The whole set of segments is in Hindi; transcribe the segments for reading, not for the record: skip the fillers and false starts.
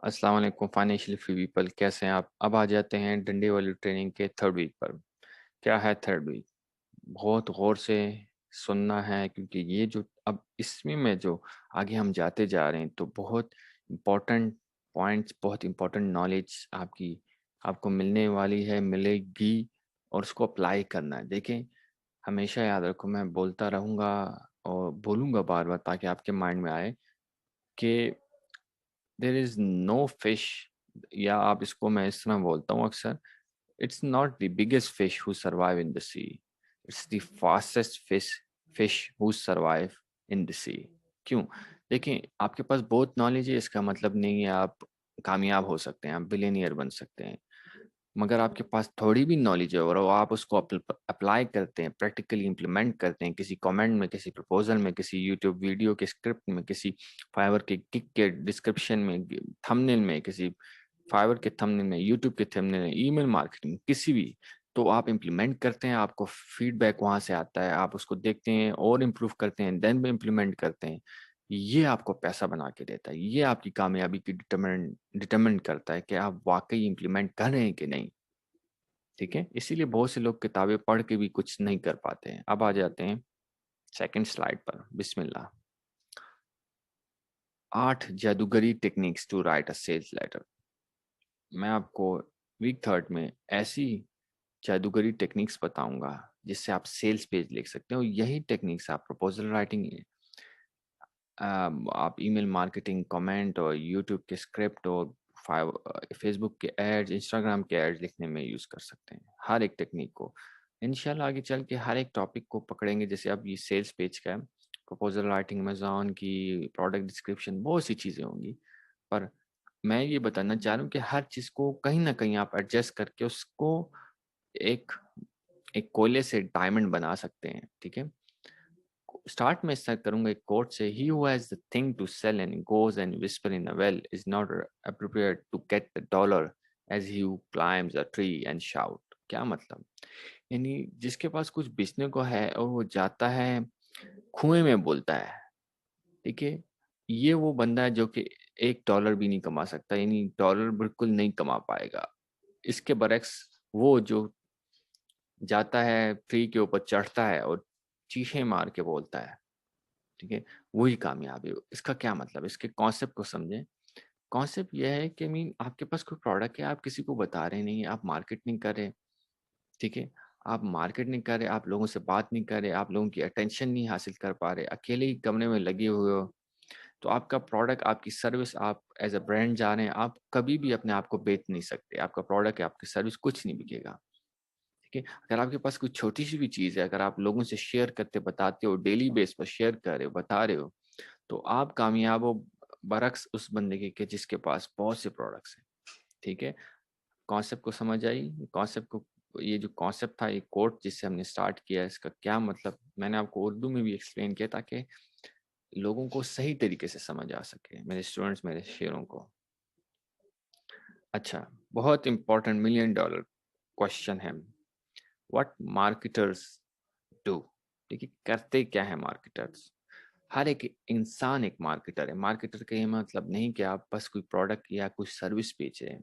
अस्सलाम वालेकुम फाइनेंशियल फ्री पीपल, कैसे हैं आप? अब आ जाते हैं डंडे वाली ट्रेनिंग के थर्ड वीक पर। क्या है थर्ड वीक? बहुत गौर से सुनना है, क्योंकि ये जो अब इसमें में जो आगे हम जाते जा रहे हैं, तो बहुत इम्पोर्टेंट पॉइंट्स, बहुत इम्पोर्टेंट नॉलेज आपको मिलने वाली है, मिलेगी। और उसको अप्लाई करना है। देखें, हमेशा याद रखो, मैं बोलता रहूँगा और बोलूँगा बार बार, ताकि आपके माइंड में आए कि देर इज नो फिश, या आप इसको, मैं इस तरह बोलता हूँ अक्सर, it's not the biggest fish who survive in the sea, it's the fastest fish who survive in the sea. क्यों? देखिए, आपके पास बहुत नॉलेज है, इसका मतलब नहीं है आप कामयाब हो सकते हैं, आप बिलियनियर बन सकते हैं। मगर आपके पास थोड़ी भी नॉलेज है और वो आप उसको अप्लाई करते हैं, प्रैक्टिकली इम्प्लीमेंट करते हैं, किसी कमेंट में, किसी प्रपोजल में, किसी यूट्यूब वीडियो के स्क्रिप्ट में, किसी फाइवर के किक के डिस्क्रिप्शन में, थंबनेल में, किसी फाइवर के थंबनेल में, यूट्यूब के थंबनेल में, ईमेल मार्केटिंग, किसी भी, तो आप इम्प्लीमेंट करते हैं, आपको फीडबैक वहां से आता है, आप उसको देखते हैं और इम्प्रूव करते हैं, देन भी इम्प्लीमेंट करते हैं। ये आपको पैसा बना के देता है, ये आपकी कामयाबी की डिटरमिन करता है कि आप वाकई इम्प्लीमेंट कर रहे हैं कि नहीं। ठीक है, इसीलिए बहुत से लोग किताबें पढ़ के भी कुछ नहीं कर पाते हैं। अब आ जाते हैं सेकंड स्लाइड पर, बिस्मिल्लाह। 8 जादूगरी techniques to write a sales letter. मैं आपको वीक थर्ड में ऐसी जादूगरी टेक्निक्स बताऊंगा जिससे आप सेल्स पेज लिख सकते हो। यही टेक्निक्स आप प्रपोजल राइटिंग, आप ईमेल मार्केटिंग, कमेंट और यूट्यूब के स्क्रिप्ट और फेसबुक के एड्स, इंस्टाग्राम के एड्स लिखने में यूज़ कर सकते हैं। हर एक टेक्निक को इंशाल्लाह आगे चल के हर एक टॉपिक को पकड़ेंगे। जैसे अब ये सेल्स पेज का है, प्रपोजल राइटिंग, अमेजोन की प्रोडक्ट डिस्क्रिप्शन, बहुत सी चीज़ें होंगी। पर मैं ये बताना चाह रहा हूँ कि हर चीज़ को कहीं ना कहीं आप एडजस्ट करके उसको एक एक कोयले से डायमंड बना सकते हैं। ठीक है, स्टार्ट में स्टार्ट करूंगा एक कोट से, he who has the thing to sell and goes and whisper in a well is not appropriate to get the dollar as he who climbs a tree and shout। क्या मतलब? यानी जिसके पास कुछ बेचने को है और वो जाता है कुएं में बोलता है। ठीक है, ये वो बंदा है जो कि $1 भी नहीं कमा सकता, यानी डॉलर बिल्कुल नहीं कमा पाएगा। इसके बरक्स वो जो जाता है, ट्री के ऊपर चढ़ता है और चीखे मार के बोलता है, ठीक है, वही कामयाबी हो। इसका क्या मतलब? इसके कॉन्सेप्ट को समझें। कॉन्सेप्ट यह है कि मीन आपके पास कोई प्रोडक्ट है, आप किसी को बता रहे नहीं, आप मार्केट नहीं कर रहे। ठीक है, आप मार्केट नहीं कर रहे, आप लोगों से बात नहीं कर रहे, आप लोगों की अटेंशन नहीं हासिल कर पा रहे, अकेले ही कमरे में लगे हुए हो, तो आपका प्रोडक्ट, आपकी सर्विस, आप एज अ ब्रांड जा रहे हैं, आप कभी भी अपने आप को बेच नहीं सकते। आपका प्रोडक्ट है, आपकी सर्विस, कुछ नहीं बिकेगा। ठीक है, अगर आपके पास कोई छोटी सी भी चीज़ है, अगर आप लोगों से शेयर करते, बताते हो, डेली बेस पर शेयर कर रहे हो, बता रहे हो, तो आप कामयाब हो, बरक्स उस बंदे के जिसके पास बहुत से प्रोडक्ट्स हैं। ठीक है, कॉन्सेप्ट को समझ आई? कॉन्सेप्ट को, ये जो कॉन्सेप्ट था, ये कोट जिससे हमने स्टार्ट किया, इसका क्या मतलब मैंने आपको उर्दू में भी एक्सप्लेन किया, ताकि लोगों को सही तरीके से समझ आ सके, मेरे स्टूडेंट्स, मेरे शेयरों को। अच्छा, बहुत इंपॉर्टेंट $1 million क्वेश्चन है, व्हाट मार्केटर्स डू। देखिए, करते क्या है मार्केटर्स? हर एक इंसान एक मार्केटर है। मार्केटर का ये मतलब नहीं कि आप बस कोई प्रोडक्ट या कुछ सर्विस बेच रहे हैं।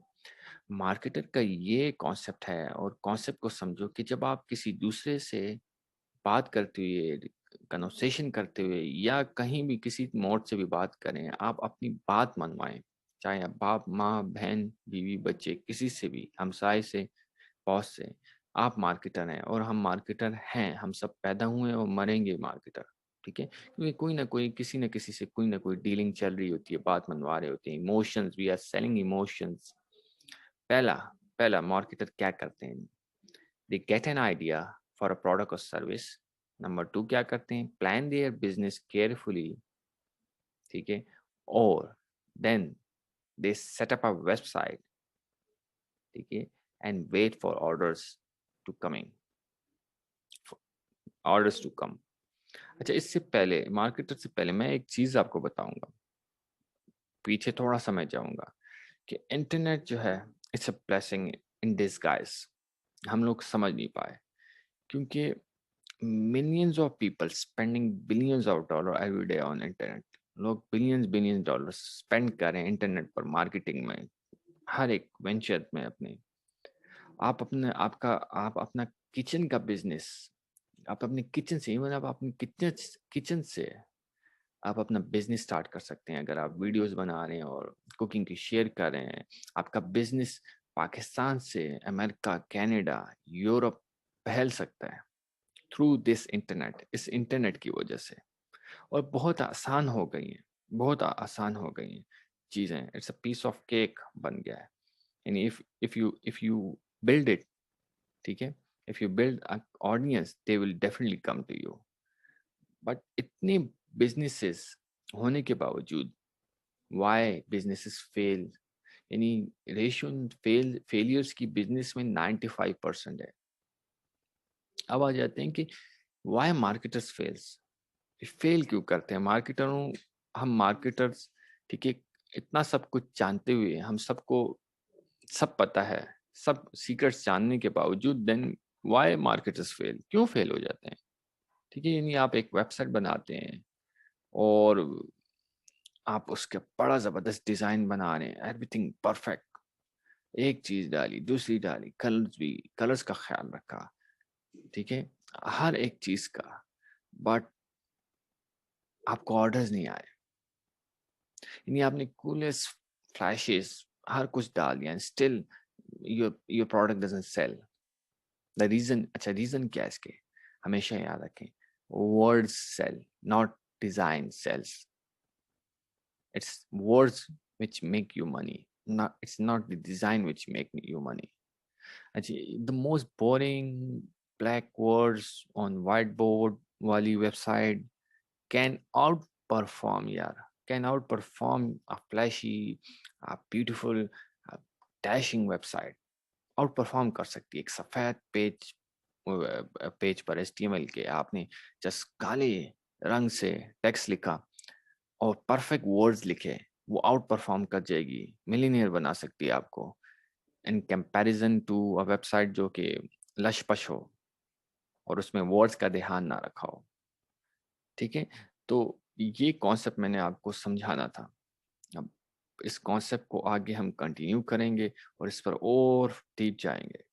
मार्केटर का ये कॉन्सेप्ट है, और कॉन्सेप्ट को समझो कि जब आप किसी दूसरे से बात करते हुए, कन्वर्सेशन करते हुए, या कहीं भी किसी मोड से भी बात करें, आप अपनी बात मनवाएं। चाहे आप बाप, माँ, बहन, बीवी, बच्चे, किसी से भी, हमसाए से, बॉस से, आप मार्केटर हैं और हम मार्केटर हैं। हम सब पैदा हुए और मरेंगे मार्केटर। ठीक है, क्योंकि कोई ना कोई, किसी न किसी से कोई ना कोई डीलिंग चल रही होती है, बात मनवा रहे होते हैं। Emotions, we are selling emotions. पहला पहला मार्केटर क्या करते हैं? They get an idea for a product और सर्विस। नंबर 2 क्या करते हैं? Plan their business carefully. ठीक है, और then they set up a website. ठीक है, and wait for to coming orders to come. अच्छा, इससे पहले, मार्केटर से पहले, मैं एक चीज आपको बताऊंगा, पीछे थोड़ा समझ जाऊंगा, कि इंटरनेट जो है, it's a blessing in disguise. हम लोग समझ नहीं पाए, क्योंकि millions of people spending billions of dollar every day on internet. लोग बिलियंस बिलियंस डॉलर स्पेंड कर रहे हैं इंटरनेट पर मार्केटिंग में, हर एक वेंचर में अपने। आप अपना किचन का बिजनेस, आप अपने किचन से, इवन आप अपने किचन किचन से आप अपना बिजनेस स्टार्ट कर सकते हैं। अगर आप वीडियोस बना रहे हैं और कुकिंग की शेयर कर रहे हैं, आपका बिजनेस पाकिस्तान से अमेरिका, कनाडा, यूरोप फैल सकता है थ्रू दिस इंटरनेट, इस इंटरनेट की वजह से। और बहुत आसान हो गई है, बहुत आसान हो गई हैं चीज़ें। It's a piece of cake बन गया है। यानी इफ यू बिल्ड इट, ठीक है, if you build audience they will definitely come to you. But इतने बिजनेसेस होने के बावजूद वाई बिजनेसेस फेल, यानी रेशियो फेलियर्स की बिजनेस में 95% है। अब आ जाते हैं कि वाई मार्केटर्स फेल्स, फेल क्यों करते हैं मार्केटरों। हम मार्केटर्स, ठीक है, इतना सब कुछ जानते हुए, हम सबको सब पता है, सब सीक्रेट्स जानने के बावजूद, देन वाई मार्केटर्स फेल, क्यों फेल हो जाते हैं। ठीक है, यानी आप एक वेबसाइट बनाते हैं और आप उसके बड़ा जबरदस्त डिजाइन बना रहे हैं, एवरीथिंग परफेक्ट, एक चीज डाली, दूसरी डाली, कलर्स भी, कलर्स का ख्याल रखा, ठीक है, हर एक चीज का, बट आपको ऑर्डर्स नहीं आए। यानी आपने कूलेस्ट फ्लैशेस हर कुछ डाल दिया, still your product doesn't sell. The reason, अच्छा रीजन क्या है इसके, हमेशा याद रखें, words sell, not design sells. It's words which make you money. Not, it's not the design which make you money. Actually, the most boring black words on whiteboard wali website can outperform, यार, can outperform a flashy, a beautiful, a dashing website. Outperform कर सकती है। एक सफेद पेज पर HTML के आपने जस्ट काले रंग से टेक्स्ट लिखा और परफेक्ट वर्ड्स लिखे, वो आउट परफॉर्म कर जाएगी, मिलीनियर बना सकती है आपको, in comparison to a website जो कि लशपश हो और उसमें वर्ड्स का ध्यान ना रखा हो। ठीक है, तो ये कॉन्सेप्ट मैंने आपको समझाना था। अब इस कॉन्सेप्ट को आगे हम कंटिन्यू करेंगे और इस पर और डीप जाएंगे।